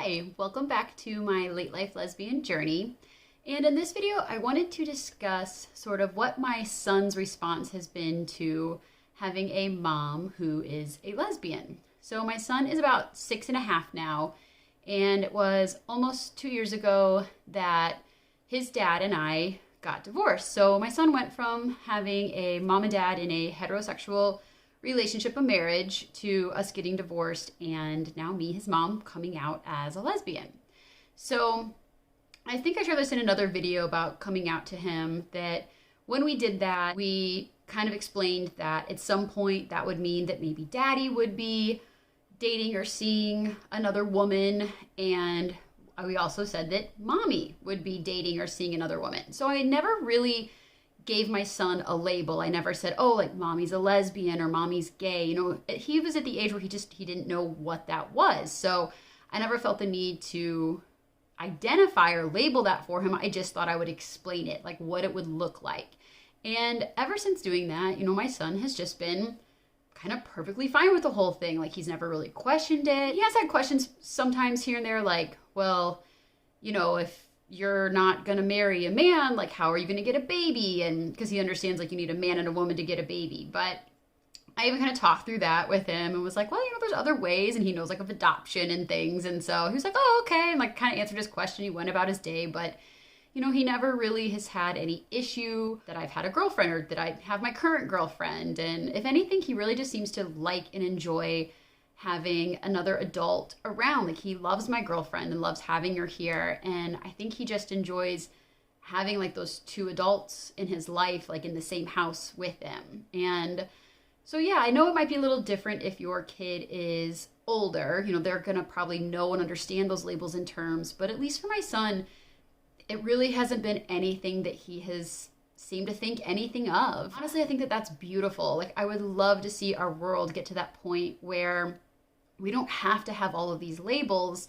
Hi, welcome back to my late life lesbian journey. And in this video, I wanted to discuss sort of what my son's response has been to having a mom who is a lesbian. So my son is about 6.5 now, and it was almost 2 years ago that his dad and I got divorced. So my son went from having a mom and dad in a heterosexual relationship, a marriage, to us getting divorced, and now me, his mom, coming out as a lesbian. So I think I shared this in another video about coming out to him, that when we did that, we kind of explained that at some point that would mean that maybe daddy would be dating or seeing another woman, and we also said that mommy would be dating or seeing another woman. So I never really gave my son a label. I never said, oh, like mommy's a lesbian or mommy's gay. You know, he was at the age where he didn't know what that was. So I never felt the need to identify or label that for him. I just thought I would explain it, like what it would look like. And ever since doing that, my son has just been kind of perfectly fine with the whole thing. Like, he's never really questioned it. He has had questions sometimes here and there, like, well, if you're not going to marry a man, like, how are you going to get a baby? And because he understands, like, you need a man and a woman to get a baby. But I even kind of talked through that with him and was like, well, there's other ways. And he knows, like, of adoption and things. And so he was like, oh, okay. And, like, kind of answered his question. He went about his day. But, he never really has had any issue that I've had a girlfriend or that I have my current girlfriend. And if anything, he really just seems to like and enjoy having another adult around. Like, he loves my girlfriend and loves having her here. And I think he just enjoys having, like, those two adults in his life, like, in the same house with him. And so, yeah, I know it might be a little different if your kid is older. They're going to probably know and understand those labels and terms. But at least for my son, it really hasn't been anything that he has seemed to think anything of. Honestly, I think that that's beautiful. Like, I would love to see our world get to that point where we don't have to have all of these labels,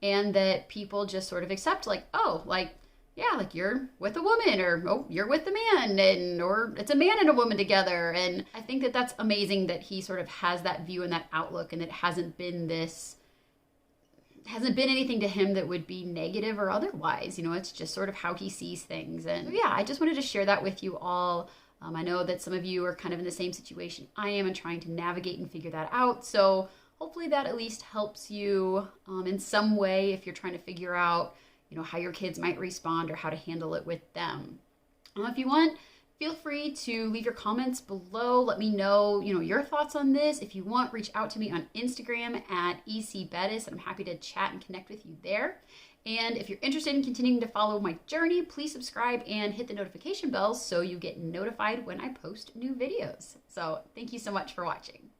and that people just sort of accept, like, oh, like, yeah, like, you're with a woman, or oh, you're with a man, or it's a man and a woman together. And I think that that's amazing that he sort of has that view and that outlook, and it hasn't been anything to him that would be negative or otherwise. It's just sort of how he sees things. And yeah, I just wanted to share that with you all. I know that some of you are kind of in the same situation I am and trying to navigate and figure that out. So hopefully that at least helps you in some way if you're trying to figure out, how your kids might respond or how to handle it with them. If you want, feel free to leave your comments below. Let me know, your thoughts on this. If you want, reach out to me on Instagram at ecbettis. I'm happy to chat and connect with you there. And if you're interested in continuing to follow my journey, please subscribe and hit the notification bell so you get notified when I post new videos. So thank you so much for watching.